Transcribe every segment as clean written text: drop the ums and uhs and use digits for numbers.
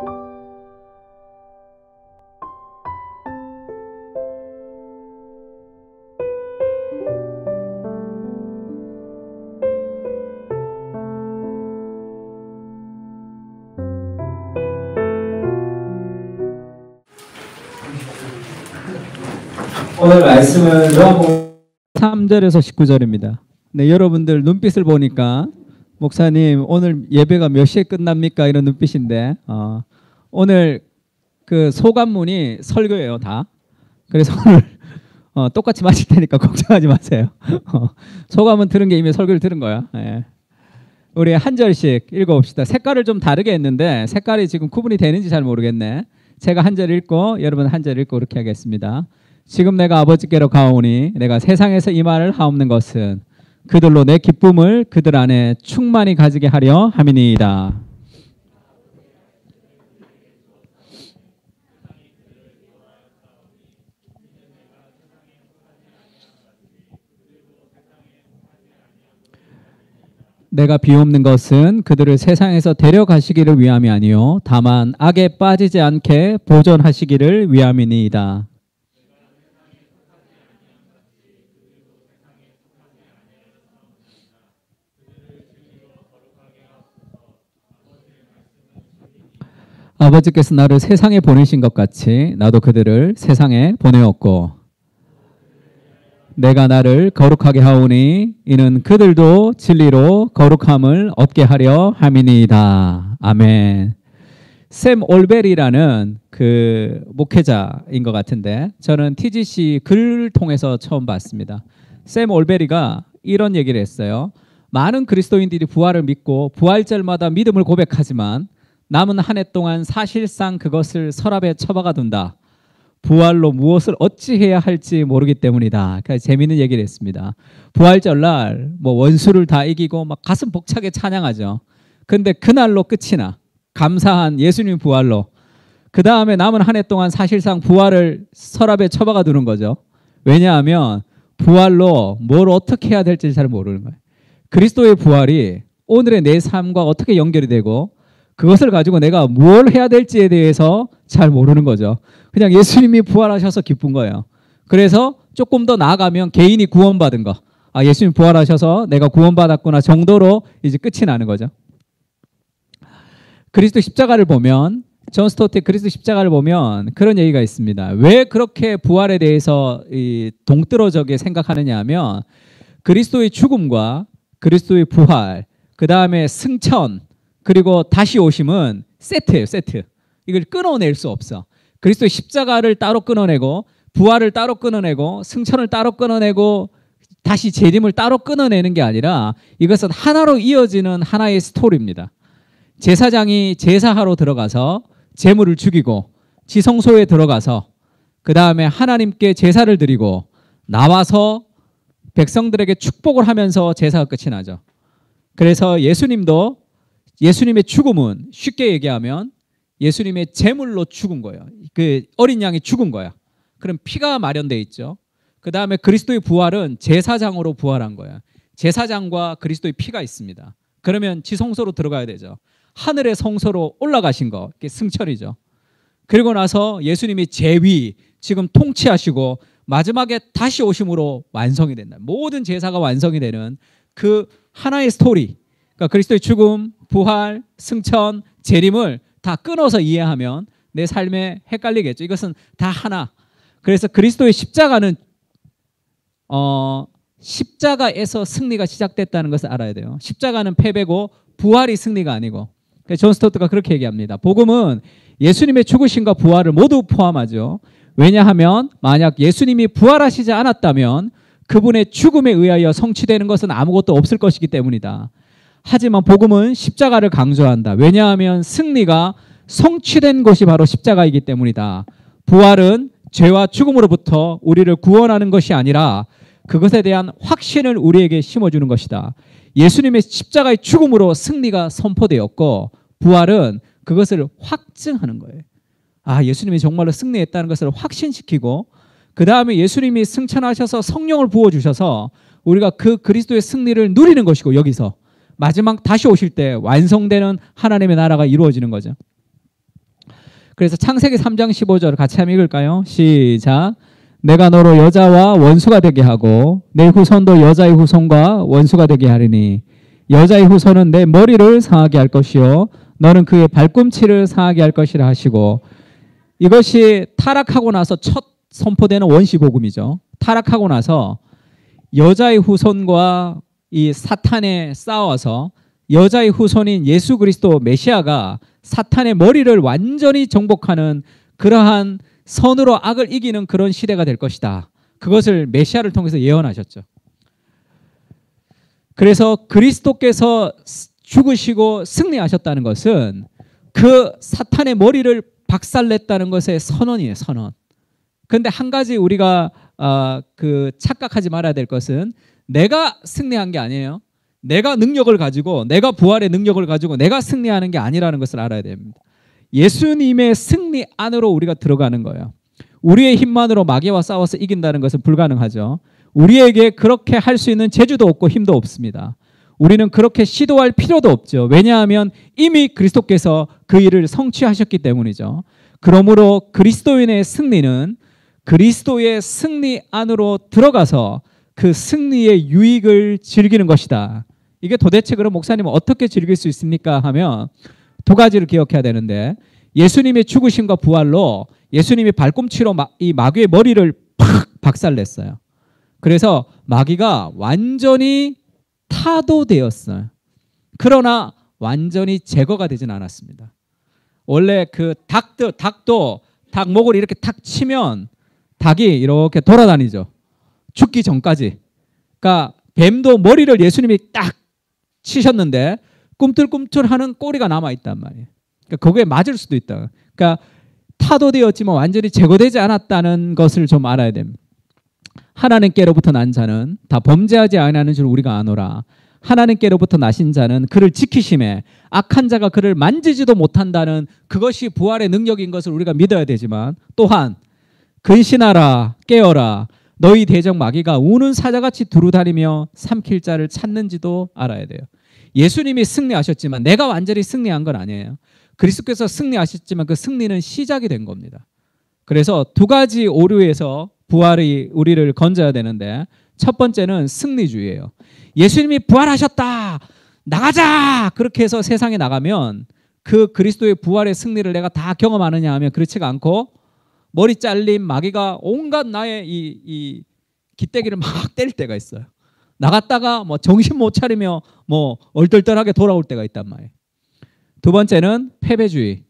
오늘 말씀은 요한복음 3절에서 19절입니다. 네, 여러분들 눈빛을 보니까 목사님 오늘 예배가 몇 시에 끝납니까? 이런 눈빛인데 오늘 그 소감문이 설교예요 다. 그래서 오늘 똑같이 마칠 테니까 걱정하지 마세요. 소감은 들은 게 이미 설교를 들은 거야. 예. 우리 한 절씩 읽어봅시다. 색깔을 좀 다르게 했는데 색깔이 지금 구분이 되는지 잘 모르겠네. 제가 한 절 읽고 여러분 한 절 읽고 그렇게 하겠습니다. 지금 내가 아버지께로 가오니 내가 세상에서 이 말을 하옵는 것은 그들로 내 기쁨을 그들 안에 충만히 가지게 하려 함이니이다. 내가 비옵는 것은 그들을 세상에서 데려가시기를 위함이 아니요 다만 악에 빠지지 않게 보존하시기를 위함이니이다. 아버지께서 나를 세상에 보내신 것 같이 나도 그들을 세상에 보내었고 내가 나를 거룩하게 하오니 이는 그들도 진리로 거룩함을 얻게 하려 함이니이다. 아멘. 샘 올베리라는 그 목회자인 것 같은데 저는 TGC 글을 통해서 처음 봤습니다. 샘 올베리가 이런 얘기를 했어요. 많은 그리스도인들이 부활을 믿고 부활절마다 믿음을 고백하지만 남은 한 해 동안 사실상 그것을 서랍에 처박아 둔다. 부활로 무엇을 어찌해야 할지 모르기 때문이다. 그러니까 재미있는 얘기를 했습니다. 부활절날 뭐 원수를 다 이기고 막 가슴 벅차게 찬양하죠. 근데 그날로 끝이 나. 감사한 예수님 부활로. 그 다음에 남은 한 해 동안 사실상 부활을 서랍에 처박아 두는 거죠. 왜냐하면 부활로 뭘 어떻게 해야 될지 잘 모르는 거예요. 그리스도의 부활이 오늘의 내 삶과 어떻게 연결이 되고 그것을 가지고 내가 뭘 해야 될지에 대해서 잘 모르는 거죠. 그냥 예수님이 부활하셔서 기쁜 거예요. 그래서 조금 더 나아가면 개인이 구원받은 거. 아, 예수님 부활하셔서 내가 구원받았구나 정도로 이제 끝이 나는 거죠. 그리스도 십자가를 보면 존 스토트의 그리스도 십자가를 보면 그런 얘기가 있습니다. 왜 그렇게 부활에 대해서 동떨어져게 생각하느냐 하면 그리스도의 죽음과 그리스도의 부활, 그 다음에 승천, 그리고 다시 오심은 세트예요. 세트. 이걸 끊어낼 수 없어. 그리스도의 십자가를 따로 끊어내고 부활을 따로 끊어내고 승천을 따로 끊어내고 다시 재림을 따로 끊어내는 게 아니라 이것은 하나로 이어지는 하나의 스토리입니다. 제사장이 제사하러 들어가서 제물을 죽이고 지성소에 들어가서 그 다음에 하나님께 제사를 드리고 나와서 백성들에게 축복을 하면서 제사가 끝이 나죠. 그래서 예수님의 죽음은 쉽게 얘기하면 예수님의 제물로 죽은 거예요. 그 어린 양이 죽은 거야. 그럼 피가 마련돼 있죠. 그 다음에 그리스도의 부활은 제사장으로 부활한 거야. 제사장과 그리스도의 피가 있습니다. 그러면 지성소로 들어가야 되죠. 하늘의 성소로 올라가신 거, 그게 승천이죠. 그리고 나서 예수님이 제위, 지금 통치하시고 마지막에 다시 오심으로 완성이 된다. 모든 제사가 완성이 되는 그 하나의 스토리. 그러니까 그리스도의 죽음, 부활, 승천, 재림을 다 끊어서 이해하면 내 삶에 헷갈리겠죠. 이것은 다 하나. 그래서 그리스도의 십자가는 십자가에서 승리가 시작됐다는 것을 알아야 돼요. 십자가는 패배고 부활이 승리가 아니고. 존 스토트가 그렇게 얘기합니다. 복음은 예수님의 죽으심과 부활을 모두 포함하죠. 왜냐하면 만약 예수님이 부활하시지 않았다면 그분의 죽음에 의하여 성취되는 것은 아무것도 없을 것이기 때문이다. 하지만 복음은 십자가를 강조한다. 왜냐하면 승리가 성취된 것이 바로 십자가이기 때문이다. 부활은 죄와 죽음으로부터 우리를 구원하는 것이 아니라 그것에 대한 확신을 우리에게 심어주는 것이다. 예수님의 십자가의 죽음으로 승리가 선포되었고 부활은 그것을 확증하는 거예요. 아, 예수님이 정말로 승리했다는 것을 확신시키고 그 다음에 예수님이 승천하셔서 성령을 부어주셔서 우리가 그 그리스도의 승리를 누리는 것이고 여기서 마지막 다시 오실 때 완성되는 하나님의 나라가 이루어지는 거죠. 그래서 창세기 3장 15절 같이 한번 읽을까요? 시작. 내가 너로 여자와 원수가 되게 하고 내 후손도 여자의 후손과 원수가 되게 하리니 여자의 후손은 내 머리를 상하게 할 것이요 너는 그의 발꿈치를 상하게 할 것이라 하시고, 이것이 타락하고 나서 첫 선포되는 원시복음이죠. 타락하고 나서 여자의 후손과 이 사탄에 싸워서 여자의 후손인 예수 그리스도 메시아가 사탄의 머리를 완전히 정복하는 그러한 선으로 악을 이기는 그런 시대가 될 것이다. 그것을 메시아를 통해서 예언하셨죠. 그래서 그리스도께서 죽으시고 승리하셨다는 것은 그 사탄의 머리를 박살냈다는 것의 선언이에요. 선언. 그런데 한 가지 우리가 착각하지 말아야 될 것은 내가 승리한 게 아니에요. 내가 능력을 가지고 내가 부활의 능력을 가지고 내가 승리하는 게 아니라는 것을 알아야 됩니다. 예수님의 승리 안으로 우리가 들어가는 거예요. 우리의 힘만으로 마귀와 싸워서 이긴다는 것은 불가능하죠. 우리에게 그렇게 할 수 있는 재주도 없고 힘도 없습니다. 우리는 그렇게 시도할 필요도 없죠. 왜냐하면 이미 그리스도께서 그 일을 성취하셨기 때문이죠. 그러므로 그리스도인의 승리는 그리스도의 승리 안으로 들어가서 그 승리의 유익을 즐기는 것이다. 이게 도대체 그럼 목사님은 어떻게 즐길 수 있습니까? 하면 두 가지를 기억해야 되는데, 예수님의 죽으심과 부활로 예수님이 발꿈치로 이 마귀의 머리를 팍 박살냈어요. 그래서 마귀가 완전히 타도되었어요. 그러나 완전히 제거가 되진 않았습니다. 원래 그 닭도 닭 목을 이렇게 탁 치면 닭이 이렇게 돌아다니죠. 죽기 전까지. 그러니까 뱀도 머리를 예수님이 딱 치셨는데 꿈틀꿈틀하는 꼬리가 남아있단 말이에요. 그러니까 거기에 맞을 수도 있다. 그러니까 타도되었지만 완전히 제거되지 않았다는 것을 좀 알아야 됩니다. 하나님께로부터 난 자는 다 범죄하지 아니하는 줄 우리가 아노라. 하나님께로부터 나신 자는 그를 지키심에 악한 자가 그를 만지지도 못한다는 그것이 부활의 능력인 것을 우리가 믿어야 되지만, 또한 근신하라 깨어라 너희 대적 마귀가 우는 사자같이 두루다니며 삼킬 자를 찾는지도 알아야 돼요. 예수님이 승리하셨지만 내가 완전히 승리한 건 아니에요. 그리스도께서 승리하셨지만 그 승리는 시작이 된 겁니다. 그래서 두 가지 오류에서 부활이 우리를 건져야 되는데, 첫 번째는 승리주의예요. 예수님이 부활하셨다 나가자 그렇게 해서 세상에 나가면 그 그리스도의 부활의 승리를 내가 다 경험하느냐 하면 그렇지가 않고, 머리 잘린 마귀가 온갖 나의 이 기대기를 막 때릴 때가 있어요. 나갔다가 뭐 정신 못 차리며 뭐 얼떨떨하게 돌아올 때가 있단 말이에요. 두 번째는 패배주의.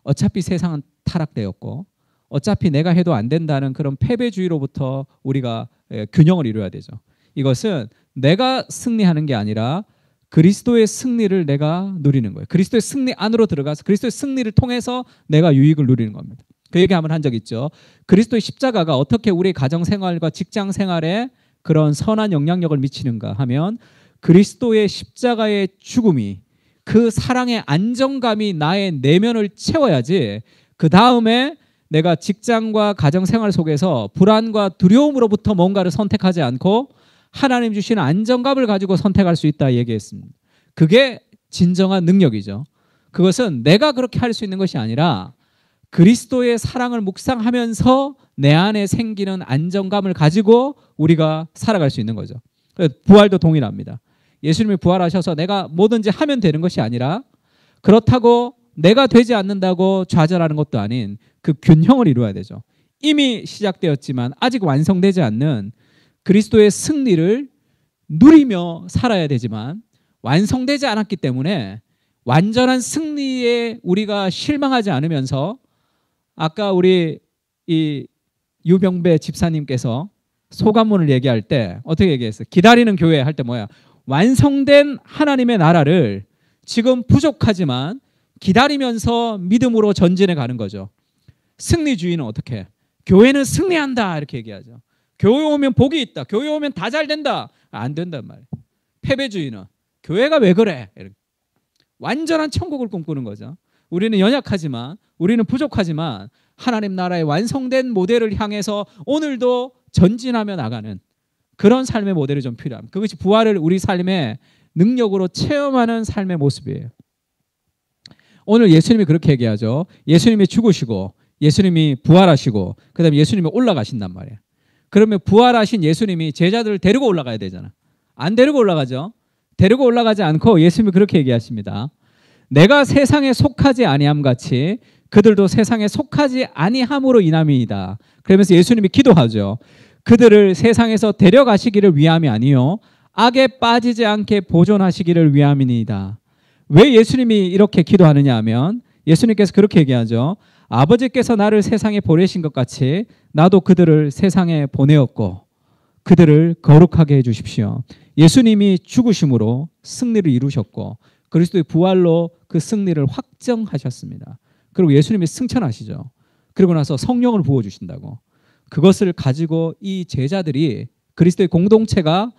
어차피 세상은 타락되었고 어차피 내가 해도 안 된다는 그런 패배주의로부터 우리가 균형을 이루어야 되죠. 이것은 내가 승리하는 게 아니라 그리스도의 승리를 내가 누리는 거예요. 그리스도의 승리 안으로 들어가서 그리스도의 승리를 통해서 내가 유익을 누리는 겁니다. 그 얘기 한번 한 적 있죠. 그리스도의 십자가가 어떻게 우리 가정생활과 직장생활에 그런 선한 영향력을 미치는가 하면, 그리스도의 십자가의 죽음이 그 사랑의 안정감이 나의 내면을 채워야지 그 다음에 내가 직장과 가정생활 속에서 불안과 두려움으로부터 뭔가를 선택하지 않고 하나님 주시는 안정감을 가지고 선택할 수 있다 얘기했습니다. 그게 진정한 능력이죠. 그것은 내가 그렇게 할 수 있는 것이 아니라 그리스도의 사랑을 묵상하면서 내 안에 생기는 안정감을 가지고 우리가 살아갈 수 있는 거죠. 부활도 동일합니다. 예수님이 부활하셔서 내가 뭐든지 하면 되는 것이 아니라, 그렇다고 내가 되지 않는다고 좌절하는 것도 아닌 그 균형을 이루어야 되죠. 이미 시작되었지만 아직 완성되지 않는 그리스도의 승리를 누리며 살아야 되지만, 완성되지 않았기 때문에 완전한 승리에 우리가 실망하지 않으면서, 아까 우리 이 유병배 집사님께서 소감문을 얘기할 때 어떻게 얘기했어요? 기다리는 교회 할 때 뭐야? 완성된 하나님의 나라를 지금 부족하지만 기다리면서 믿음으로 전진해 가는 거죠. 승리주의는 어떻게 해? 교회는 승리한다 이렇게 얘기하죠. 교회 오면 복이 있다. 교회 오면 다 잘 된다. 안 된단 말이에요. 패배주의는 교회가 왜 그래? 이렇게. 완전한 천국을 꿈꾸는 거죠. 우리는 연약하지만, 우리는 부족하지만 하나님 나라의 완성된 모델을 향해서 오늘도 전진하며 나가는 그런 삶의 모델이 좀 필요합니다. 그것이 부활을 우리 삶의 능력으로 체험하는 삶의 모습이에요. 오늘 예수님이 그렇게 얘기하죠. 예수님이 죽으시고 예수님이 부활하시고 그다음에 예수님이 올라가신단 말이에요. 그러면 부활하신 예수님이 제자들을 데리고 올라가야 되잖아. 안 데리고 올라가죠. 데리고 올라가지 않고 예수님이 그렇게 얘기하십니다. 내가 세상에 속하지 아니함 같이 그들도 세상에 속하지 아니함으로 인함이이다. 그러면서 예수님이 기도하죠. 그들을 세상에서 데려가시기를 위함이 아니요 악에 빠지지 않게 보존하시기를 위함이니이다. 왜 예수님이 이렇게 기도하느냐 하면 예수님께서 그렇게 얘기하죠. 아버지께서 나를 세상에 보내신 것 같이 나도 그들을 세상에 보내었고 그들을 거룩하게 해주십시오. 예수님이 죽으심으로 승리를 이루셨고 그리스도의 부활로 그 승리를 확정하셨습니다. 그리고 예수님이 승천하시죠. 그리고 나서 성령을 부어주신다고. 그것을 가지고 이 제자들이 그리스도의 공동체가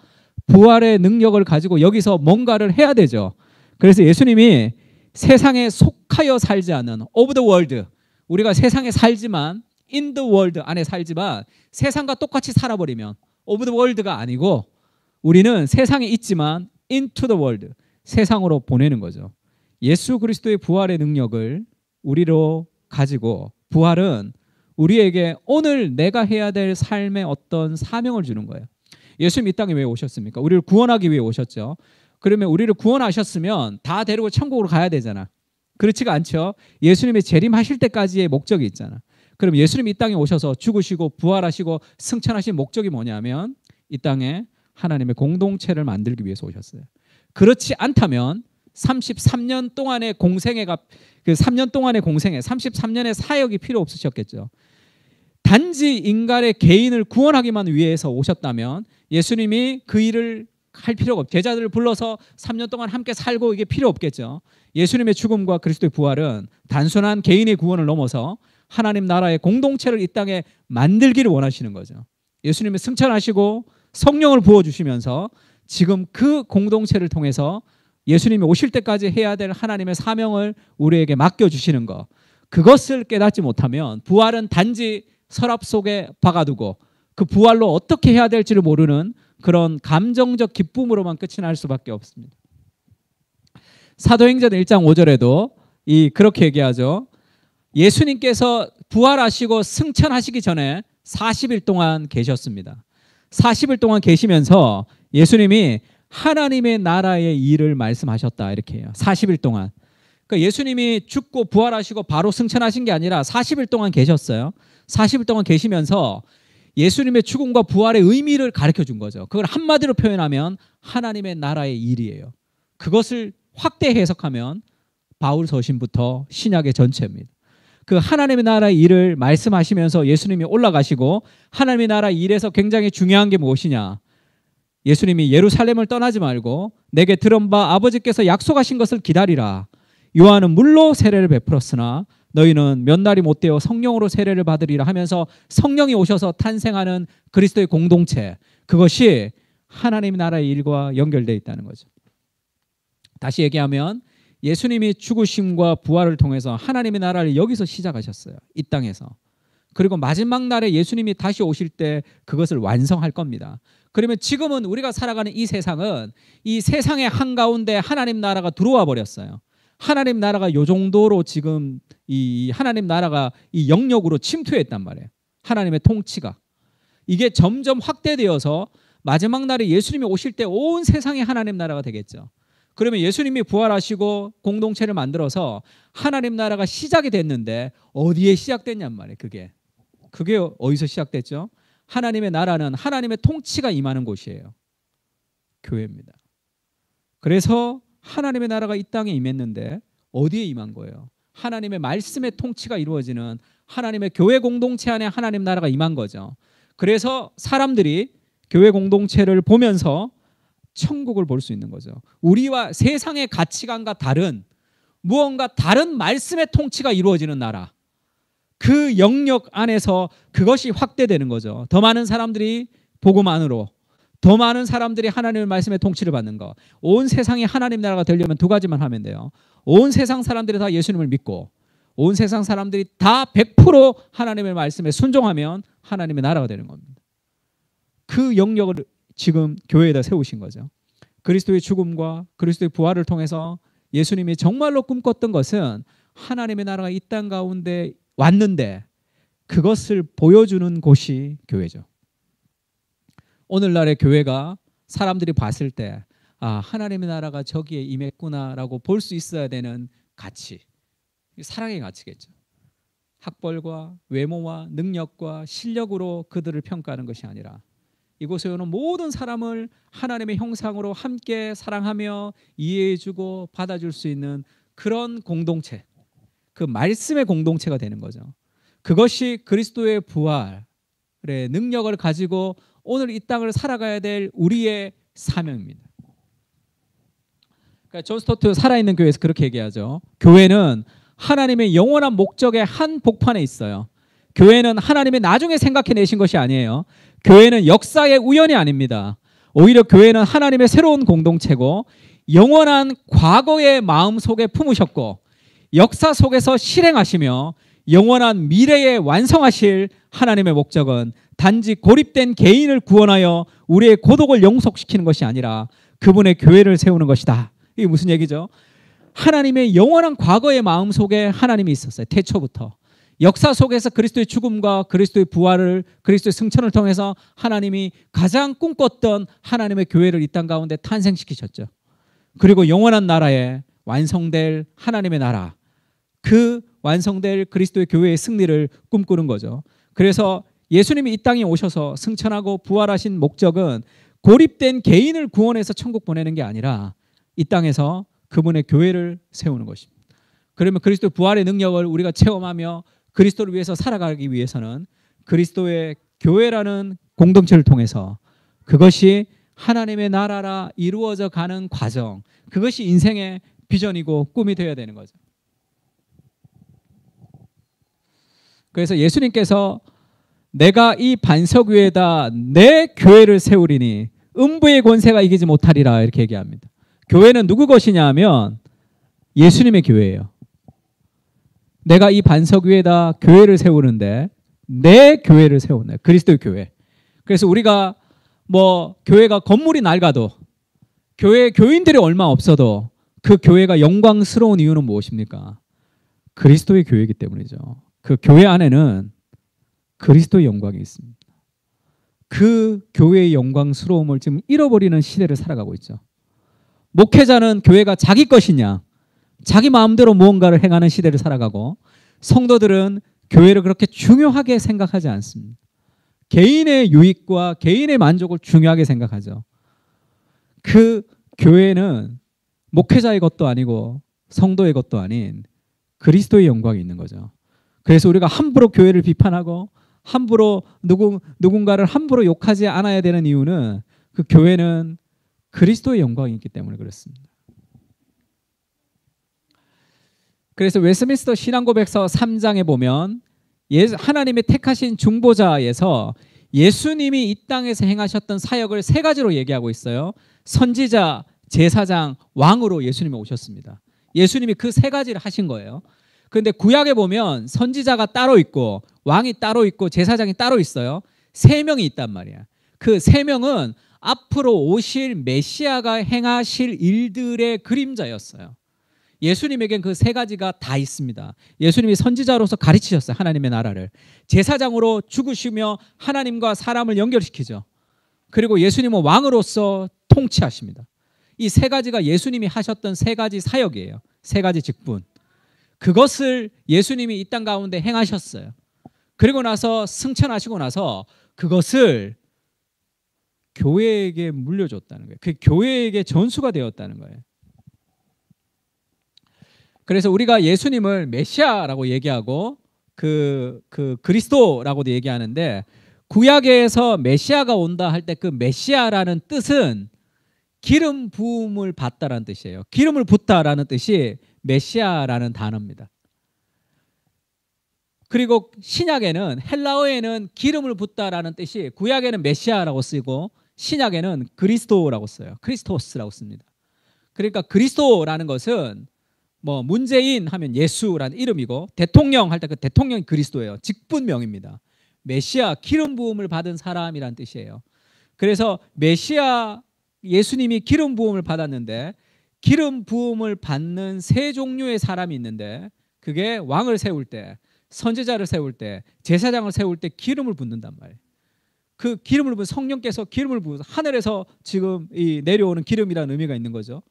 부활의 능력을 가지고 여기서 뭔가를 해야 되죠. 그래서 예수님이 세상에 속하여 살지 않는 of the world, 우리가 세상에 살지만 in the world 안에 살지만 세상과 똑같이 살아버리면 of the world가 아니고 우리는 세상에 있지만 into the world, 세상으로 보내는 거죠. 예수 그리스도의 부활의 능력을 우리로 가지고 부활은 우리에게 오늘 내가 해야 될 삶의 어떤 사명을 주는 거예요. 예수님 이 땅에 왜 오셨습니까? 우리를 구원하기 위해 오셨죠. 그러면 우리를 구원하셨으면 다 데리고 천국으로 가야 되잖아. 그렇지가 않죠. 예수님이 재림하실 때까지의 목적이 있잖아. 그럼 예수님이 이 땅에 오셔서 죽으시고 부활하시고 승천하신 목적이 뭐냐면 이 땅에 하나님의 공동체를 만들기 위해서 오셨어요. 그렇지 않다면 33년 동안의 공생애가 그 3년 동안의 공생애 33년의 사역이 필요 없으셨겠죠. 단지 인간의 개인을 구원하기만 위해서 오셨다면 예수님이 그 일을 할 필요가 없고 제자들을 불러서 3년 동안 함께 살고 이게 필요 없겠죠. 예수님의 죽음과 그리스도의 부활은 단순한 개인의 구원을 넘어서 하나님 나라의 공동체를 이 땅에 만들기를 원하시는 거죠. 예수님이 승천하시고 성령을 부어주시면서 지금 그 공동체를 통해서 예수님이 오실 때까지 해야 될 하나님의 사명을 우리에게 맡겨주시는 것, 그것을 깨닫지 못하면 부활은 단지 서랍 속에 박아두고 그 부활로 어떻게 해야 될지를 모르는 그런 감정적 기쁨으로만 끝이 날 수밖에 없습니다. 사도행전 1장 5절에도 그렇게 얘기하죠. 예수님께서 부활하시고 승천하시기 전에 40일 동안 계셨습니다. 40일 동안 계시면서 예수님이 하나님의 나라의 일을 말씀하셨다 이렇게 해요. 40일 동안. 그러니까 예수님이 죽고 부활하시고 바로 승천하신 게 아니라 40일 동안 계셨어요. 40일 동안 계시면서 예수님의 죽음과 부활의 의미를 가르쳐 준 거죠. 그걸 한마디로 표현하면 하나님의 나라의 일이에요. 그것을 확대 해석하면 바울 서신부터 신약의 전체입니다. 그 하나님의 나라의 일을 말씀하시면서 예수님이 올라가시고 하나님의 나라 일에서 굉장히 중요한 게 무엇이냐? 예수님이 예루살렘을 떠나지 말고 내게 들은 바 아버지께서 약속하신 것을 기다리라. 요한은 물로 세례를 베풀었으나 너희는 몇 날이 못 되어 성령으로 세례를 받으리라 하면서 성령이 오셔서 탄생하는 그리스도의 공동체, 그것이 하나님의 나라의 일과 연결되어 있다는 거죠. 다시 얘기하면 예수님이 죽으심과 부활을 통해서 하나님의 나라를 여기서 시작하셨어요. 이 땅에서. 그리고 마지막 날에 예수님이 다시 오실 때 그것을 완성할 겁니다. 그러면 지금은 우리가 살아가는 이 세상은 이 세상의 한가운데 하나님 나라가 들어와 버렸어요. 하나님 나라가 요 정도로 지금 이 하나님 나라가 이 영역으로 침투했단 말이에요. 하나님의 통치가. 이게 점점 확대되어서 마지막 날에 예수님이 오실 때 온 세상이 하나님 나라가 되겠죠. 그러면 예수님이 부활하시고 공동체를 만들어서 하나님 나라가 시작이 됐는데 어디에 시작됐냔 말이에요. 그게 어디서 시작됐죠? 하나님의 나라는 하나님의 통치가 임하는 곳이에요. 교회입니다. 그래서 하나님의 나라가 이 땅에 임했는데 어디에 임한 거예요? 하나님의 말씀의 통치가 이루어지는 하나님의 교회 공동체 안에 하나님 나라가 임한 거죠. 그래서 사람들이 교회 공동체를 보면서 천국을 볼 수 있는 거죠. 우리와 세상의 가치관과 다른 무언가 다른 말씀의 통치가 이루어지는 나라, 그 영역 안에서 그것이 확대되는 거죠. 더 많은 사람들이 복음 안으로, 더 많은 사람들이 하나님의 말씀의 통치를 받는 거. 온 세상이 하나님 나라가 되려면 두 가지만 하면 돼요. 온 세상 사람들이 다 예수님을 믿고 온 세상 사람들이 다 100% 하나님의 말씀에 순종하면 하나님의 나라가 되는 겁니다. 그 영역을 지금 교회에다 세우신 거죠. 그리스도의 죽음과 그리스도의 부활을 통해서 예수님이 정말로 꿈꿨던 것은 하나님의 나라가 이 땅 가운데 왔는데 그것을 보여주는 곳이 교회죠. 오늘날의 교회가 사람들이 봤을 때 하나님의 나라가 저기에 임했구나라고 볼 수 있어야 되는 가치, 사랑의 가치겠죠. 학벌과 외모와 능력과 실력으로 그들을 평가하는 것이 아니라 이곳에 오는 모든 사람을 하나님의 형상으로 함께 사랑하며 이해해주고 받아줄 수 있는 그런 공동체, 그 말씀의 공동체가 되는 거죠. 그것이 그리스도의 부활의 능력을 가지고 오늘 이 땅을 살아가야 될 우리의 사명입니다. 그러니까 존 스토트 살아있는 교회에서 그렇게 얘기하죠. 교회는 하나님의 영원한 목적의 한 복판에 있어요. 교회는 하나님이 나중에 생각해내신 것이 아니에요. 교회는 역사의 우연이 아닙니다. 오히려 교회는 하나님의 새로운 공동체고 영원한 과거의 마음 속에 품으셨고 역사 속에서 실행하시며 영원한 미래에 완성하실 하나님의 목적은 단지 고립된 개인을 구원하여 우리의 고독을 영속시키는 것이 아니라 그분의 교회를 세우는 것이다. 이게 무슨 얘기죠? 하나님의 영원한 과거의 마음 속에 하나님이 있었어요. 태초부터. 역사 속에서 그리스도의 죽음과 그리스도의 부활을, 그리스도의 승천을 통해서 하나님이 가장 꿈꿨던 하나님의 교회를 이 땅 가운데 탄생시키셨죠. 그리고 영원한 나라에 완성될 하나님의 나라, 그 완성될 그리스도의 교회의 승리를 꿈꾸는 거죠. 그래서 예수님이 이 땅에 오셔서 승천하고 부활하신 목적은 고립된 개인을 구원해서 천국 보내는 게 아니라 이 땅에서 그분의 교회를 세우는 것입니다. 그러면 그리스도 부활의 능력을 우리가 체험하며 그리스도를 위해서 살아가기 위해서는 그리스도의 교회라는 공동체를 통해서 그것이 하나님의 나라라 이루어져 가는 과정, 그것이 인생의 비전이고 꿈이 되어야 되는 거죠. 그래서 예수님께서 내가 이 반석 위에다 내 교회를 세우리니 음부의 권세가 이기지 못하리라 이렇게 얘기합니다. 교회는 누구 것이냐 하면 예수님의 교회예요. 내가 이 반석 위에다 교회를 세우는데 내 교회를 세우네. 그리스도의 교회. 그래서 우리가 교회가 건물이 낡아도 교회 교인들이 얼마 없어도 그 교회가 영광스러운 이유는 무엇입니까? 그리스도의 교회이기 때문이죠. 그 교회 안에는 그리스도의 영광이 있습니다. 그 교회의 영광스러움을 지금 잃어버리는 시대를 살아가고 있죠. 목회자는 교회가 자기 것이냐, 자기 마음대로 무언가를 행하는 시대를 살아가고 성도들은 교회를 그렇게 중요하게 생각하지 않습니다. 개인의 유익과 개인의 만족을 중요하게 생각하죠. 그 교회는 목회자의 것도 아니고 성도의 것도 아닌 그리스도의 영광이 있는 거죠. 그래서 우리가 함부로 교회를 비판하고 함부로 누군가를 함부로 욕하지 않아야 되는 이유는 그 교회는 그리스도의 영광이 있기 때문에 그렇습니다. 그래서 웨스트민스터 신앙고백서 3장에 보면 하나님의 택하신 중보자에서 예수님이 이 땅에서 행하셨던 사역을 세 가지로 얘기하고 있어요. 선지자, 제사장, 왕으로 예수님이 오셨습니다. 예수님이 그 세 가지를 하신 거예요. 그런데 구약에 보면 선지자가 따로 있고 왕이 따로 있고 제사장이 따로 있어요. 세 명이 있단 말이야. 그 세 명은 앞으로 오실 메시아가 행하실 일들의 그림자였어요. 예수님에겐 그 세 가지가 다 있습니다. 예수님이 선지자로서 가르치셨어요. 하나님의 나라를. 제사장으로 죽으시며 하나님과 사람을 연결시키죠. 그리고 예수님은 왕으로서 통치하십니다. 이 세 가지가 예수님이 하셨던 세 가지 사역이에요. 세 가지 직분. 그것을 예수님이 이 땅 가운데 행하셨어요. 그리고 나서 승천하시고 나서 그것을 교회에게 물려줬다는 거예요. 그 교회에게 전수가 되었다는 거예요. 그래서 우리가 예수님을 메시아라고 얘기하고 그리스도라고도 얘기하는데 구약에서 메시아가 온다 할 때 그 메시아라는 뜻은 기름 부음을 받다라는 뜻이에요. 기름을 붓다라는 뜻이 메시아라는 단어입니다. 그리고 신약에는 헬라어에는 기름을 붓다라는 뜻이 구약에는 메시아라고 쓰고 신약에는 그리스도라고 써요. 크리스토스라고 씁니다. 그러니까 그리스도라는 것은 문재인 하면 예수라는 이름이고 대통령 할 때 그 대통령이 그리스도예요. 직분명입니다. 메시아, 기름 부음을 받은 사람이란 뜻이에요. 그래서 메시아 예수님이 기름 부음을 받았는데 기름 부음을 받는 세 종류의 사람이 있는데 그게 왕을 세울 때, 선지자를 세울 때, 제사장을 세울 때 기름을 붓는단 말이에요. 그 기름을 부은 성령께서 기름을 부어서 하늘에서 지금 이 내려오는 기름이라는 의미가 있는 거죠.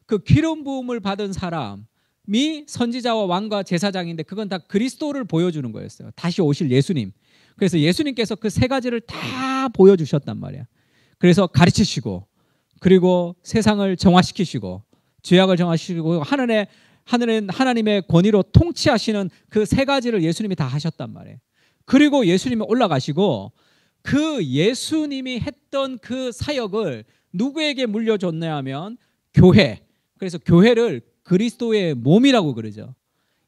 그 기름 부음을 받은 사람이 선지자와 왕과 제사장인데 그건 다 그리스도를 보여주는 거였어요. 다시 오실 예수님. 그래서 예수님께서 그 세 가지를 다 보여주셨단 말이야. 그래서 가르치시고 그리고 세상을 정화시키시고 죄악을 정화시키고 하나님의 권위로 통치하시는 그 세 가지를 예수님이 다 하셨단 말이에요. 그리고 예수님이 올라가시고 그 예수님이 했던 그 사역을 누구에게 물려줬냐 하면 교회. 그래서 교회를 그리스도의 몸이라고 그러죠.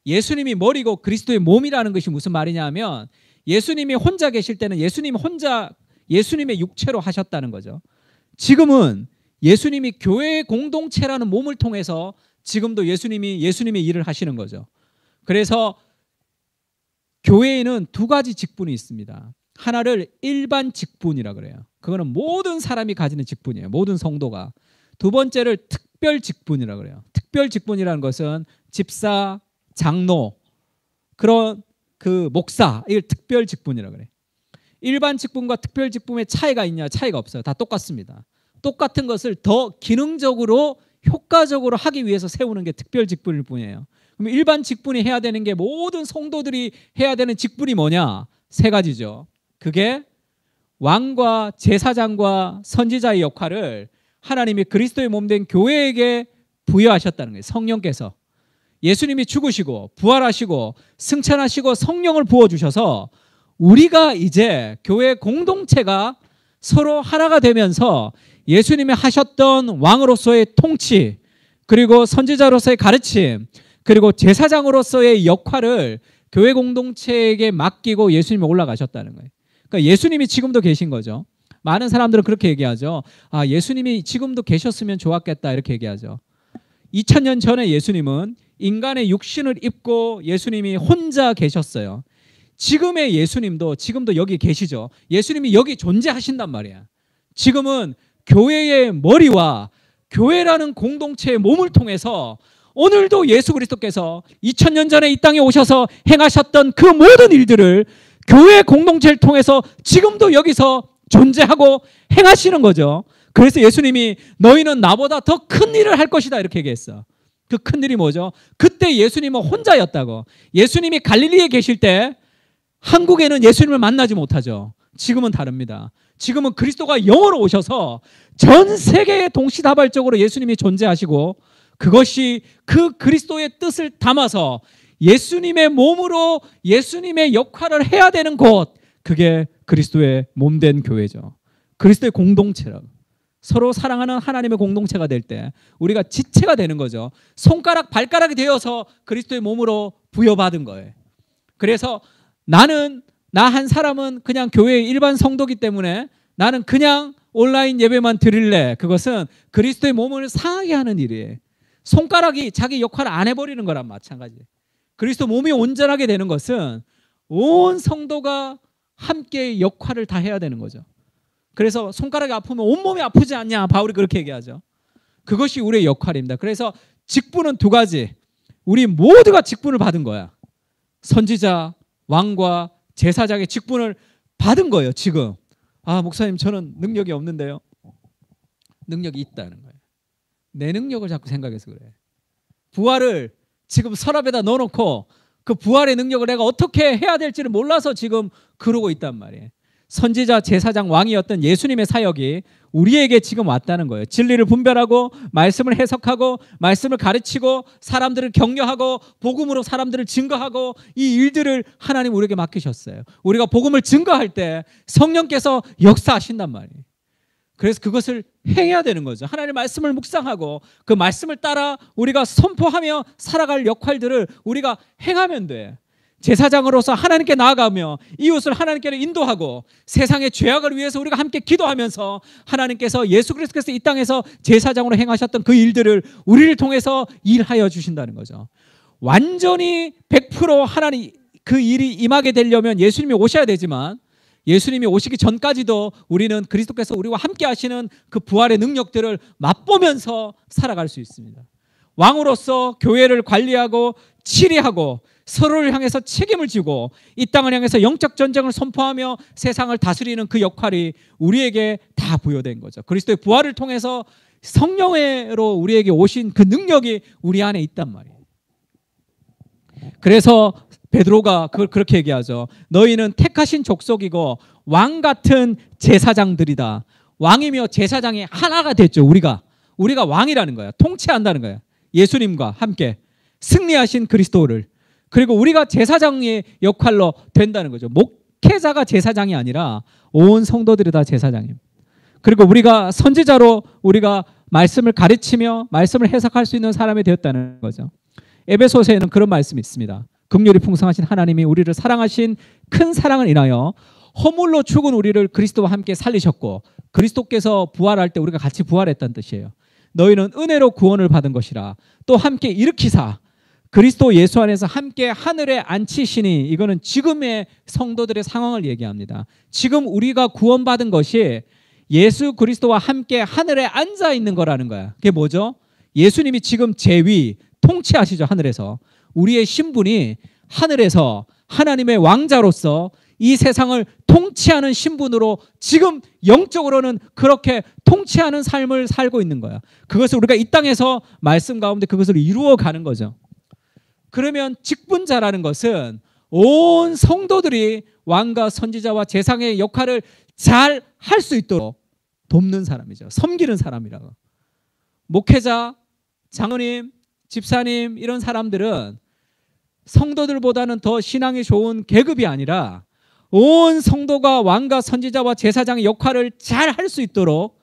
예수님이 머리고 그리스도의 몸이라는 것이 무슨 말이냐 하면 예수님이 혼자 계실 때는 예수님이 혼자 예수님의 육체로 하셨다는 거죠. 지금은 예수님이 교회의 공동체라는 몸을 통해서 지금도 예수님의 일을 하시는 거죠. 그래서 교회에는 두 가지 직분이 있습니다. 하나를 일반 직분이라 그래요. 그거는 모든 사람이 가지는 직분이에요. 모든 성도가. 두 번째를 특별 직분이라 그래요. 특별 직분이라는 것은 집사, 장로, 그런 그 목사, 이걸 특별 직분이라 그래요. 일반 직분과 특별 직분의 차이가 있냐? 차이가 없어요. 다 똑같습니다. 똑같은 것을 더 기능적으로 효과적으로 하기 위해서 세우는 게 특별 직분일 뿐이에요. 그럼 일반 직분이 해야 되는 게 모든 성도들이 해야 되는 직분이 뭐냐? 세 가지죠. 그게 왕과 제사장과 선지자의 역할을 하나님이 그리스도의 몸된 교회에게 부여하셨다는 거예요. 성령께서. 예수님이 죽으시고 부활하시고 승천하시고 성령을 부어주셔서 우리가 이제 교회 공동체가 서로 하나가 되면서 예수님이 하셨던 왕으로서의 통치, 그리고 선지자로서의 가르침, 그리고 제사장으로서의 역할을 교회 공동체에게 맡기고 예수님이 올라가셨다는 거예요. 그러니까 예수님이 지금도 계신 거죠. 많은 사람들은 그렇게 얘기하죠. 아, 예수님이 지금도 계셨으면 좋았겠다 이렇게 얘기하죠. 2000년 전에 예수님은 인간의 육신을 입고 예수님이 혼자 계셨어요. 지금의 예수님도 지금도 여기 계시죠. 예수님이 여기 존재하신단 말이야. 지금은 교회의 머리와 교회라는 공동체의 몸을 통해서 오늘도 예수 그리스도께서 2000년 전에 이 땅에 오셔서 행하셨던 그 모든 일들을 교회 공동체를 통해서 지금도 여기서 존재하고 행하시는 거죠. 그래서 예수님이 너희는 나보다 더 큰 일을 할 것이다 이렇게 얘기했어. 그 큰 일이 뭐죠? 그때 예수님은 혼자였다고. 예수님이 갈릴리에 계실 때 한국에는 예수님을 만나지 못하죠. 지금은 다릅니다. 지금은 그리스도가 영으로 오셔서 전 세계에 동시다발적으로 예수님이 존재하시고 그것이 그 그리스도의 뜻을 담아서 예수님의 몸으로 예수님의 역할을 해야 되는 곳, 그게 그리스도의 몸된 교회죠. 그리스도의 공동체라고. 서로 사랑하는 하나님의 공동체가 될 때 우리가 지체가 되는 거죠. 손가락, 발가락이 되어서 그리스도의 몸으로 부여받은 거예요. 그래서 나 한 사람은 그냥 교회의 일반 성도기 때문에 나는 그냥 온라인 예배만 드릴래. 그것은 그리스도의 몸을 상하게 하는 일이에요. 손가락이 자기 역할을 안 해버리는 거랑 마찬가지예요. 그리스도 몸이 온전하게 되는 것은 온 성도가 함께 역할을 다 해야 되는 거죠. 그래서 손가락이 아프면 온몸이 아프지 않냐? 바울이 그렇게 얘기하죠. 그것이 우리의 역할입니다. 그래서 직분은 두 가지. 우리 모두가 직분을 받은 거야. 선지자, 왕과 제사장의 직분을 받은 거예요. 지금. 아, 목사님 저는 능력이 없는데요. 능력이 있다는 거예요. 내 능력을 자꾸 생각해서 그래. 부활을 지금 서랍에다 넣어놓고 그 부활의 능력을 내가 어떻게 해야 될지를 몰라서 지금 그러고 있단 말이에요. 선지자, 제사장, 왕이었던 예수님의 사역이 우리에게 지금 왔다는 거예요. 진리를 분별하고 말씀을 해석하고 말씀을 가르치고 사람들을 격려하고 복음으로 사람들을 증거하고 이 일들을 하나님 우리에게 맡기셨어요. 우리가 복음을 증거할 때 성령께서 역사하신단 말이에요. 그래서 그것을 행해야 되는 거죠. 하나님의 말씀을 묵상하고 그 말씀을 따라 우리가 선포하며 살아갈 역할들을 우리가 행하면 돼. 제사장으로서 하나님께 나아가며 이웃을 하나님께로 인도하고 세상의 죄악을 위해서 우리가 함께 기도하면서 하나님께서 예수 그리스도께서 이 땅에서 제사장으로 행하셨던 그 일들을 우리를 통해서 일하여 주신다는 거죠. 완전히 100% 하나님 그 일이 임하게 되려면 예수님이 오셔야 되지만 예수님이 오시기 전까지도 우리는 그리스도께서 우리와 함께 하시는 그 부활의 능력들을 맛보면서 살아갈 수 있습니다. 왕으로서 교회를 관리하고 치리하고 서로를 향해서 책임을 지고 이 땅을 향해서 영적 전쟁을 선포하며 세상을 다스리는 그 역할이 우리에게 다 부여된 거죠. 그리스도의 부활을 통해서 성령으로 우리에게 오신 그 능력이 우리 안에 있단 말이에요. 그래서 베드로가 그걸 그렇게 얘기하죠. 너희는 택하신 족속이고 왕 같은 제사장들이다. 왕이며 제사장이 하나가 됐죠. 우리가 왕이라는 거야. 통치한다는 거야. 예수님과 함께 승리하신 그리스도를. 그리고 우리가 제사장의 역할로 된다는 거죠. 목회자가 제사장이 아니라 온 성도들이 다 제사장입니다. 그리고 우리가 선지자로 우리가 말씀을 가르치며 말씀을 해석할 수 있는 사람이 되었다는 거죠. 에베소서에는 그런 말씀이 있습니다. 긍휼이 풍성하신 하나님이 우리를 사랑하신 큰 사랑을 인하여 허물로 죽은 우리를 그리스도와 함께 살리셨고 그리스도께서 부활할 때 우리가 같이 부활했다는 뜻이에요. 너희는 은혜로 구원을 받은 것이라 또 함께 일으키사 그리스도 예수 안에서 함께 하늘에 앉히시니 이거는 지금의 성도들의 상황을 얘기합니다. 지금 우리가 구원받은 것이 예수 그리스도와 함께 하늘에 앉아 있는 거라는 거야. 그게 뭐죠? 예수님이 지금 제위 통치하시죠. 하늘에서. 우리의 신분이 하늘에서 하나님의 왕자로서 이 세상을 통치하는 신분으로 지금 영적으로는 그렇게 통치하는 삶을 살고 있는 거야. 그것을 우리가 이 땅에서 말씀 가운데 그것을 이루어가는 거죠. 그러면 직분자라는 것은 온 성도들이 왕과 선지자와 제사장의 역할을 잘 할 수 있도록 돕는 사람이죠. 섬기는 사람이라고. 목회자, 장로님, 집사님 이런 사람들은 성도들보다는 더 신앙이 좋은 계급이 아니라 온 성도가 왕과 선지자와 제사장의 역할을 잘 할 수 있도록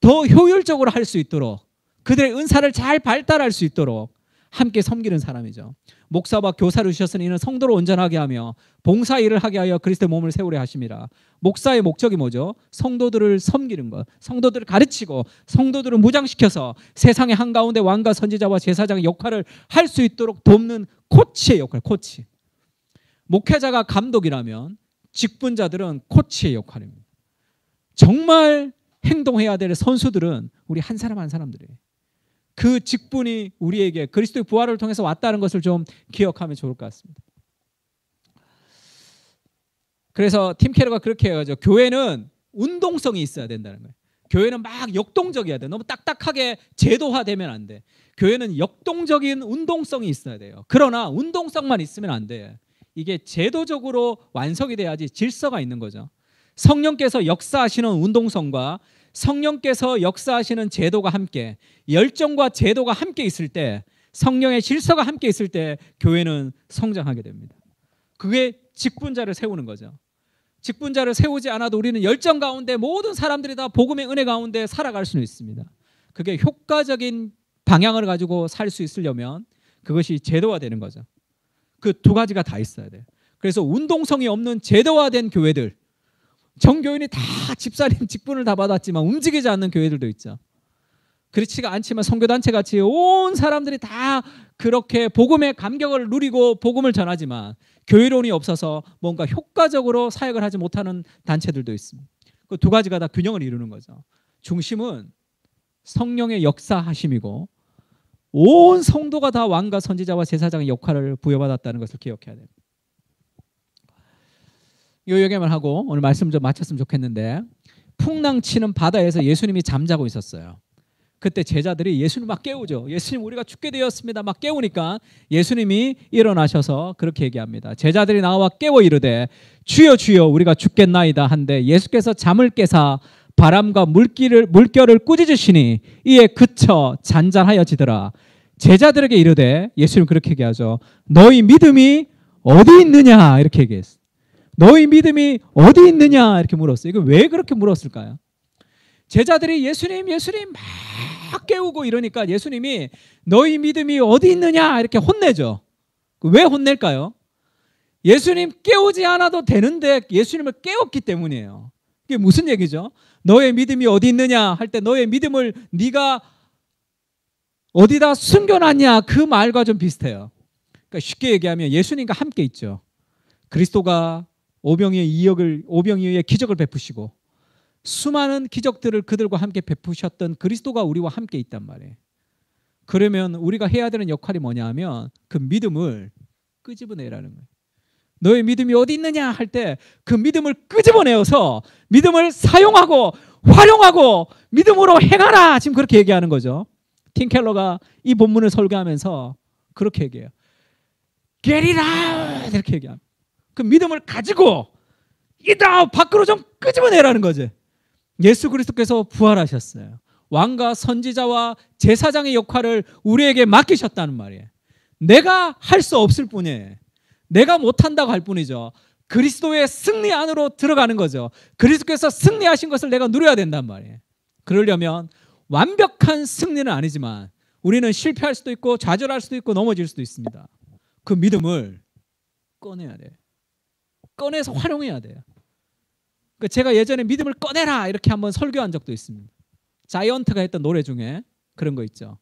더 효율적으로 할 수 있도록 그들의 은사를 잘 발달할 수 있도록 함께 섬기는 사람이죠. 목사와 교사를 주셨으니 이는 성도를 온전하게 하며 봉사 일을 하게 하여 그리스도의 몸을 세우려 하심이라. 목사의 목적이 뭐죠? 성도들을 섬기는 것, 성도들을 가르치고 성도들을 무장시켜서 세상의 한가운데 왕과 선지자와 제사장의 역할을 할 수 있도록 돕는 코치의 역할, 코치. 목회자가 감독이라면 직분자들은 코치의 역할입니다. 정말 행동해야 될 선수들은 우리 한 사람 한 사람들이에요. 그 직분이 우리에게 그리스도의 부활을 통해서 왔다는 것을 좀 기억하면 좋을 것 같습니다. 그래서 팀 캐러가 그렇게 해가지고 교회는 운동성이 있어야 된다는 거예요. 교회는 막 역동적이어야 돼. 너무 딱딱하게 제도화되면 안 돼. 교회는 역동적인 운동성이 있어야 돼요. 그러나 운동성만 있으면 안 돼. 이게 제도적으로 완성이 돼야지 질서가 있는 거죠. 성령께서 역사하시는 운동성과 성령께서 역사하시는 제도가 함께, 열정과 제도가 함께 있을 때, 성령의 질서가 함께 있을 때 교회는 성장하게 됩니다. 그게 직분자를 세우는 거죠. 직분자를 세우지 않아도 우리는 열정 가운데 모든 사람들이 다 복음의 은혜 가운데 살아갈 수는 있습니다. 그게 효과적인 방향을 가지고 살 수 있으려면 그것이 제도화되는 거죠. 그 두 가지가 다 있어야 돼요. 그래서 운동성이 없는 제도화된 교회들, 정교인이 다 집사님 직분을 다 받았지만 움직이지 않는 교회들도 있죠. 그렇지가 않지만 선교단체 같이 온 사람들이 다 그렇게 복음의 감격을 누리고 복음을 전하지만 교회론이 없어서 뭔가 효과적으로 사역을 하지 못하는 단체들도 있습니다. 그 두 가지가 다 균형을 이루는 거죠. 중심은 성령의 역사하심이고 온 성도가 다 왕과 선지자와 제사장의 역할을 부여받았다는 것을 기억해야 됩니다. 이 얘기만 하고 오늘 말씀 좀 마쳤으면 좋겠는데, 풍랑치는 바다에서 예수님이 잠자고 있었어요. 그때 제자들이 예수님 막 깨우죠. 예수님 우리가 죽게 되었습니다. 막 깨우니까 예수님이 일어나셔서 그렇게 얘기합니다. 제자들이 나와 깨워 이르되 주여 주여 우리가 죽겠나이다 한데 예수께서 잠을 깨사 바람과 물결을 꾸짖으시니 이에 그쳐 잔잔하여지더라. 제자들에게 이르되, 예수님 그렇게 얘기하죠. 너희 믿음이 어디 있느냐 이렇게 얘기했어요. 너희 믿음이 어디 있느냐 이렇게 물었어요. 이거 왜 그렇게 물었을까요? 제자들이 예수님 막 깨우고 이러니까 예수님이 너희 믿음이 어디 있느냐 이렇게 혼내죠. 왜 혼낼까요? 예수님 깨우지 않아도 되는데 예수님을 깨웠기 때문이에요. 이게 무슨 얘기죠? 너의 믿음이 어디 있느냐 할 때 너의 믿음을 네가 어디다 숨겨놨냐 그 말과 좀 비슷해요. 그러니까 쉽게 얘기하면 예수님과 함께 있죠. 그리스도가 오병이어의 기적을 베푸시고 수많은 기적들을 그들과 함께 베푸셨던 그리스도가 우리와 함께 있단 말이에요. 그러면 우리가 해야 되는 역할이 뭐냐 하면 그 믿음을 끄집어내라는 거예요. 너의 믿음이 어디 있느냐 할 때 그 믿음을 끄집어내어서 믿음을 사용하고 활용하고 믿음으로 행하라. 지금 그렇게 얘기하는 거죠. 팀 켈러가 이 본문을 설교하면서 그렇게 얘기해요. Get it out! 이렇게 얘기합니다. 그 믿음을 가지고 이다 밖으로 좀 끄집어내라는 거지. 예수 그리스도께서 부활하셨어요. 왕과 선지자와 제사장의 역할을 우리에게 맡기셨다는 말이에요. 내가 할 수 없을 뿐이에요. 내가 못한다고 할 뿐이죠. 그리스도의 승리 안으로 들어가는 거죠. 그리스도께서 승리하신 것을 내가 누려야 된단 말이에요. 그러려면 완벽한 승리는 아니지만 우리는 실패할 수도 있고 좌절할 수도 있고 넘어질 수도 있습니다. 그 믿음을 꺼내야 돼요. 꺼내서 활용해야 돼요. 제가 예전에 믿음을 꺼내라 이렇게 한번 설교한 적도 있습니다. 자이언트가 했던 노래 중에 그런 거 있죠.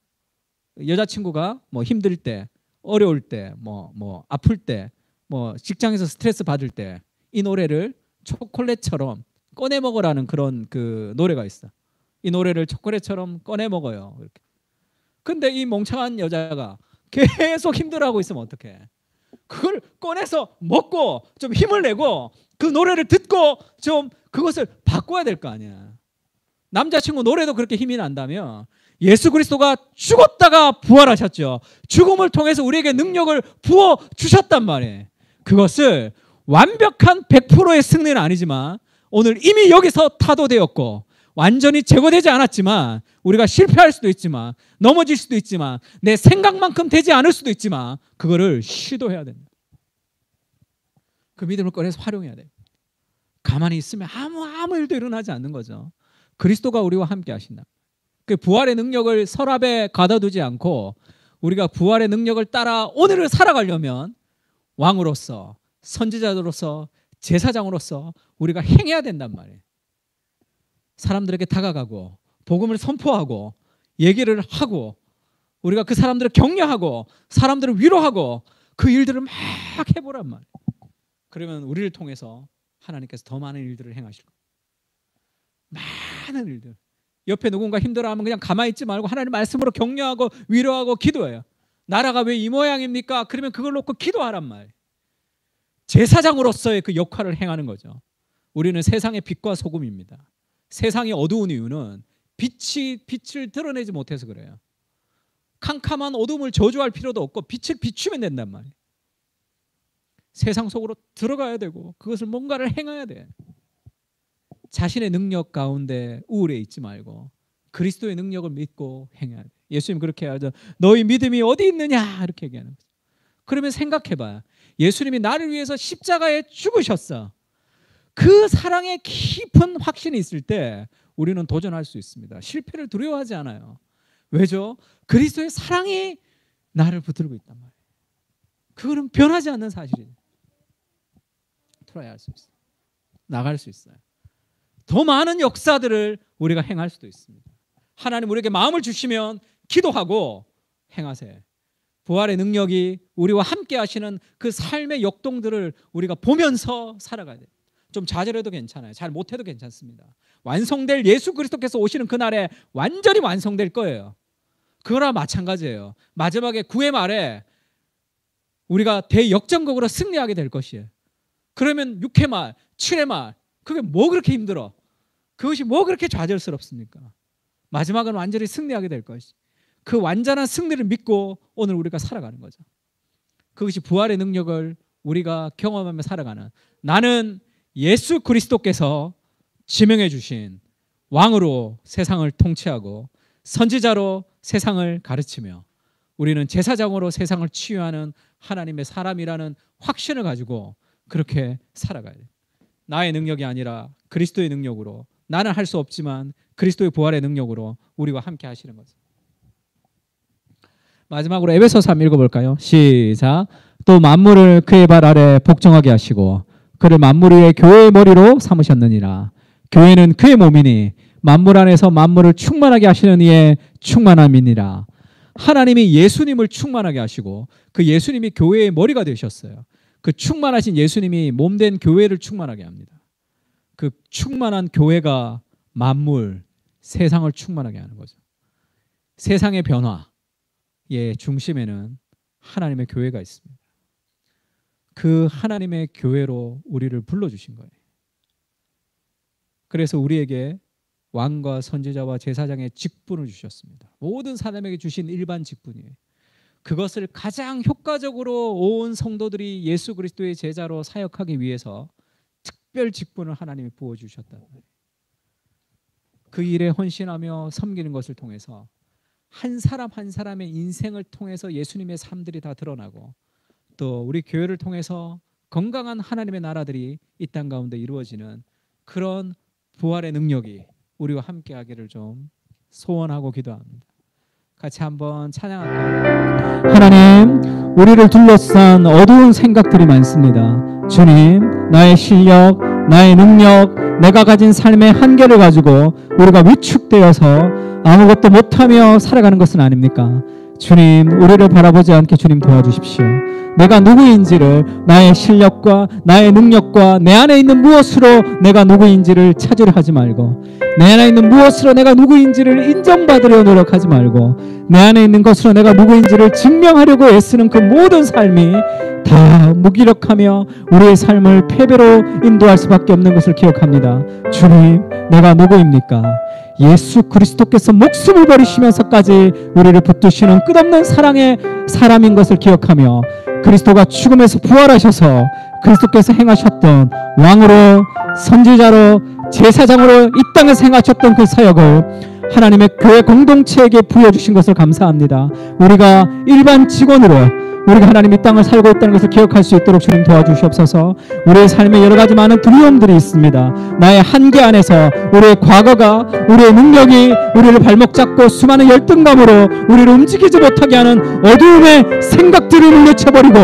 여자친구가 뭐 힘들 때, 어려울 때, 뭐 아플 때, 뭐 직장에서 스트레스 받을 때 이 노래를 초콜릿처럼 꺼내 먹으라는 그런 그 노래가 있어. 이 노래를 초콜릿처럼 꺼내 먹어요. 이렇게. 근데 이 멍청한 여자가 계속 힘들어하고 있으면 어떡해? 그걸 꺼내서 먹고 좀 힘을 내고 그 노래를 듣고 좀 그것을 바꿔야 될 거 아니야. 남자친구 노래도 그렇게 힘이 난다면 예수 그리스도가 죽었다가 부활하셨죠. 죽음을 통해서 우리에게 능력을 부어주셨단 말이에요. 그것을 완벽한 100%의 승리는 아니지만 오늘 이미 여기서 타도되었고 완전히 제거되지 않았지만 우리가 실패할 수도 있지만 넘어질 수도 있지만 내 생각만큼 되지 않을 수도 있지만 그거를 시도해야 된다. 그 믿음을 꺼내서 활용해야 돼요. 가만히 있으면 아무 일도 일어나지 않는 거죠. 그리스도가 우리와 함께 하신다. 그 부활의 능력을 서랍에 가둬두지 않고 우리가 부활의 능력을 따라 오늘을 살아가려면 왕으로서 선지자로서 제사장으로서 우리가 행해야 된단 말이에요. 사람들에게 다가가고 복음을 선포하고 얘기를 하고 우리가 그 사람들을 격려하고 사람들을 위로하고 그 일들을 막 해보란 말이에요. 그러면 우리를 통해서 하나님께서 더 많은 일들을 행하실 거예요. 많은 일들. 옆에 누군가 힘들어하면 그냥 가만히 있지 말고 하나님 말씀으로 격려하고 위로하고 기도해요. 나라가 왜 이 모양입니까? 그러면 그걸 놓고 기도하란 말이에요. 제사장으로서의 그 역할을 행하는 거죠. 우리는 세상의 빛과 소금입니다. 세상이 어두운 이유는 빛을 드러내지 못해서 그래요. 캄캄한 어둠을 저주할 필요도 없고 빛을 비추면 된단 말이에요. 세상 속으로 들어가야 되고 그것을 뭔가를 행해야 돼. 자신의 능력 가운데 우울해 있지 말고 그리스도의 능력을 믿고 행해야 돼. 예수님 그렇게 하죠. 너희 믿음이 어디 있느냐 이렇게 얘기하는 거죠. 그러면 생각해봐. 예수님이 나를 위해서 십자가에 죽으셨어. 그 사랑의 깊은 확신이 있을 때 우리는 도전할 수 있습니다. 실패를 두려워하지 않아요. 왜죠? 그리스도의 사랑이 나를 붙들고 있단 말이에요. 그거는 변하지 않는 사실이에요. 트라이할 수 있어요. 나갈 수 있어요. 더 많은 역사들을 우리가 행할 수도 있습니다. 하나님 우리에게 마음을 주시면 기도하고 행하세요. 부활의 능력이 우리와 함께 하시는 그 삶의 역동들을 우리가 보면서 살아가야 돼요. 좀 좌절해도 괜찮아요. 잘 못해도 괜찮습니다. 완성될 예수 그리스도께서 오시는 그날에 완전히 완성될 거예요. 그거랑 마찬가지예요. 마지막에 9회 말에 우리가 대역전극으로 승리하게 될 것이에요. 그러면 6회 말, 7회 말 그게 뭐 그렇게 힘들어? 그것이 뭐 그렇게 좌절스럽습니까? 마지막은 완전히 승리하게 될 것이. 그 완전한 승리를 믿고 오늘 우리가 살아가는 거죠. 그것이 부활의 능력을 우리가 경험하며 살아가는, 나는 예수 그리스도께서 지명해 주신 왕으로 세상을 통치하고 선지자로 세상을 가르치며 우리는 제사장으로 세상을 치유하는 하나님의 사람이라는 확신을 가지고 그렇게 살아가야 돼요. 나의 능력이 아니라 그리스도의 능력으로, 나는 할 수 없지만 그리스도의 부활의 능력으로 우리와 함께 하시는 거죠. 마지막으로 에베소서 한번 읽어볼까요? 시작. 또 만물을 그의 발 아래 복종하게 하시고 그를 만물 위의 교회의 머리로 삼으셨느니라. 교회는 그의 몸이니 만물 안에서 만물을 충만하게 하시는 이의 충만함이니라. 하나님이 예수님을 충만하게 하시고 그 예수님이 교회의 머리가 되셨어요. 그 충만하신 예수님이 몸된 교회를 충만하게 합니다. 그 충만한 교회가 만물, 세상을 충만하게 하는 거죠. 세상의 변화의 중심에는 하나님의 교회가 있습니다. 그 하나님의 교회로 우리를 불러주신 거예요. 그래서 우리에게 왕과 선지자와 제사장의 직분을 주셨습니다. 모든 사람에게 주신 일반 직분이에요. 그것을 가장 효과적으로 온 성도들이 예수 그리스도의 제자로 사역하기 위해서 특별 직분을 하나님이 부어주셨다. 그 일에 헌신하며 섬기는 것을 통해서 한 사람 한 사람의 인생을 통해서 예수님의 삶들이 다 드러나고 또 우리 교회를 통해서 건강한 하나님의 나라들이 이 땅 가운데 이루어지는 그런 부활의 능력이 우리와 함께 하기를 좀 소원하고 기도합니다. 같이 한번 찬양할까요? 하나님, 우리를 둘러싼 어두운 생각들이 많습니다. 주님, 나의 실력, 나의 능력, 내가 가진 삶의 한계를 가지고 우리가 위축되어서 아무것도 못하며 살아가는 것은 아닙니까? 주님, 우리를 바라보지 않게 주님 도와주십시오. 내가 누구인지를 나의 실력과 나의 능력과 내 안에 있는 무엇으로 내가 누구인지를 찾으려 하지 말고 내 안에 있는 무엇으로 내가 누구인지를 인정받으려 노력하지 말고 내 안에 있는 것으로 내가 누구인지를 증명하려고 애쓰는 그 모든 삶이 다 무기력하며 우리의 삶을 패배로 인도할 수밖에 없는 것을 기억합니다. 주님, 내가 누구입니까? 예수 그리스도께서 목숨을 버리시면서까지 우리를 붙드시는 끝없는 사랑의 사람인 것을 기억하며 그리스도가 죽음에서 부활하셔서 그리스도께서 행하셨던 왕으로 선지자로 제사장으로 이 땅에서 행하셨던 그 사역을 하나님의 교회 공동체에게 부여주신 것을 감사합니다. 우리가 일반 직원으로 우리가 하나님 이 땅을 살고 있다는 것을 기억할 수 있도록 주님 도와주시옵소서. 우리의 삶에 여러 가지 많은 두려움들이 있습니다. 나의 한계 안에서 우리의 과거가 우리의 능력이 우리를 발목 잡고 수많은 열등감으로 우리를 움직이지 못하게 하는 어두움의 생각들을 물리쳐버리고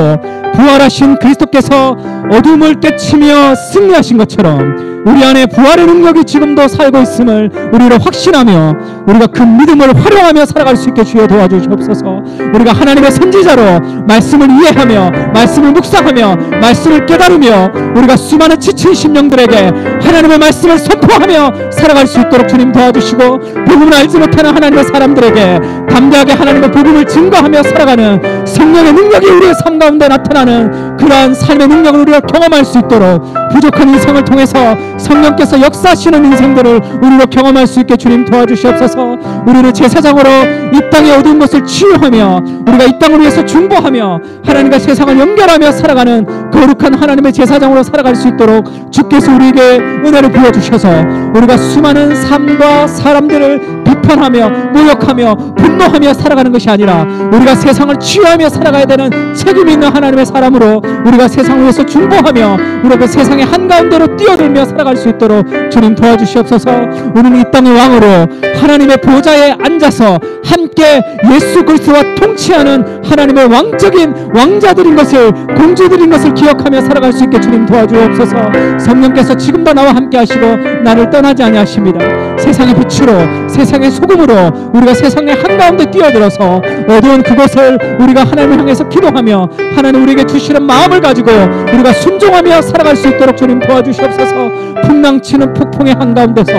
부활하신 그리스도께서 어둠을 떼치며 승리하신 것처럼 우리 안에 부활의 능력이 지금도 살고 있음을 우리로 확신하며 우리가 그 믿음을 활용하며 살아갈 수 있게 주여 도와주시옵소서. 우리가 하나님의 선지자로 말씀을 이해하며 말씀을 묵상하며 말씀을 깨달으며 우리가 수많은 지친 심령들에게 하나님의 말씀을 선포하며 살아갈 수 있도록 주님 도와주시고 복음을 알지 못하는 하나님의 사람들에게 담대하게 하나님의 복음을 증거하며 살아가는 성령의 능력이 우리의 삶 가운데 나타나는 그러한 삶의 능력을 우리가 경험할 수 있도록 부족한 인생을 통해서 성령께서 역사하시는 인생들을 우리로 경험할 수 있게 주님 도와주시옵소서. 우리를 제사장으로 이 땅의 어두운 것을 치유하며 우리가 이 땅을 위해서 중보하며 하나님과 세상을 연결하며 살아가는 거룩한 하나님의 제사장으로 살아갈 수 있도록 주께서 우리에게 은혜를 부어주셔서 우리가 수많은 삶과 사람들을 비판하며 모욕하며 분노하며 살아가는 것이 아니라 우리가 세상을 치유하며 살아가야 되는 책임이 있는 하나님의 사람으로 우리가 세상을 위해서 중보하며 우리가 그 세상의 한가운데로 뛰어들며 살아갈 수 있도록 주님 도와주시옵소서. 우리는 이 땅의 왕으로 하나님의 보좌에 앉아서 함께 예수 그리스도와 통치하는 하나님의 왕적인 왕자들인 것을 공주들인 것을 기억하며 살아갈 수 있게 주님 도와주옵소서. 성령께서 지금도 나와 함께 하시고 나를 떠나지 아니하십니다. 세상의 빛으로 세상의 소금으로 우리가 세상의 한가운데 뛰어들어서 어두운 그것을 우리가 하나님을 향해서 기도하며 하나님 우리에게 주시는 마음을 가지고 우리가 순종하며 살아갈 수 있도록 주님 도와주시옵소서. 풍랑치는 폭풍의 한가운데서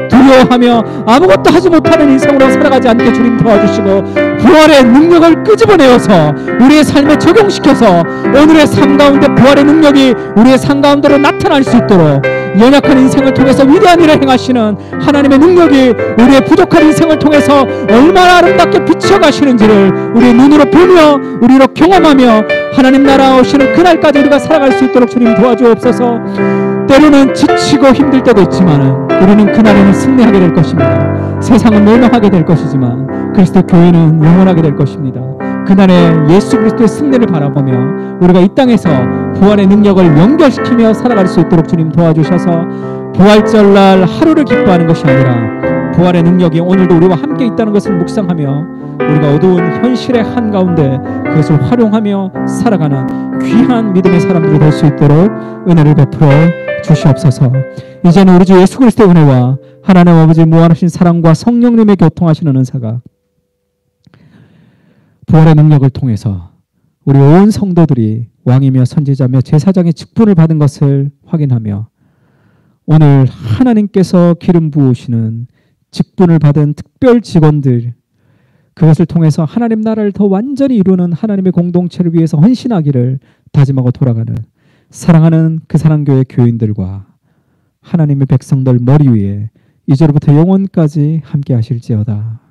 두려워하며 아무것도 하지 못하는 인생으로 살아가지 않게 주님 도와주시고 부활의 능력을 끄집어내어서 우리의 삶에 적용시켜서 오늘의 삶 가운데 부활의 능력이 우리의 삶 가운데로 나타날 수 있도록 연약한 인생을 통해서 위대한 일을 행하시는 하나님의 능력이 우리의 부족한 인생을 통해서 얼마나 아름답게 비춰가시는지를 우리의 눈으로 보며 우리로 경험하며 하나님 나라 오시는 그날까지 우리가 살아갈 수 있도록 주님 도와주옵소서. 때로는 지치고 힘들 때도 있지만 우리는 그날에는 승리하게 될 것입니다. 세상은 멸망하게 될 것이지만 그리스도 교회는 영원하게 될 것입니다. 그날에 예수 그리스도의 승리를 바라보며 우리가 이 땅에서 부활의 능력을 연결시키며 살아갈 수 있도록 주님 도와주셔서 부활절날 하루를 기뻐하는 것이 아니라 부활의 능력이 오늘도 우리와 함께 있다는 것을 묵상하며 우리가 어두운 현실의 한가운데 그것을 활용하며 살아가는 귀한 믿음의 사람들이 될 수 있도록 은혜를 베풀어 주시옵소서. 이제는 우리 주 예수 그리스도의 은혜와 하나님 아버지 무한하신 사랑과 성령님의 교통하시는 은사가 부활의 능력을 통해서 우리 온 성도들이 왕이며 선지자며 제사장의 직분을 받은 것을 확인하며 오늘 하나님께서 기름 부으시는 직분을 받은 특별 직원들, 그것을 통해서 하나님 나라를 더 완전히 이루는 하나님의 공동체를 위해서 헌신하기를 다짐하고 돌아가는 사랑하는 그 사랑교회 교인들과 하나님의 백성들 머리 위에 이제로부터 영원까지 함께 하실지어다.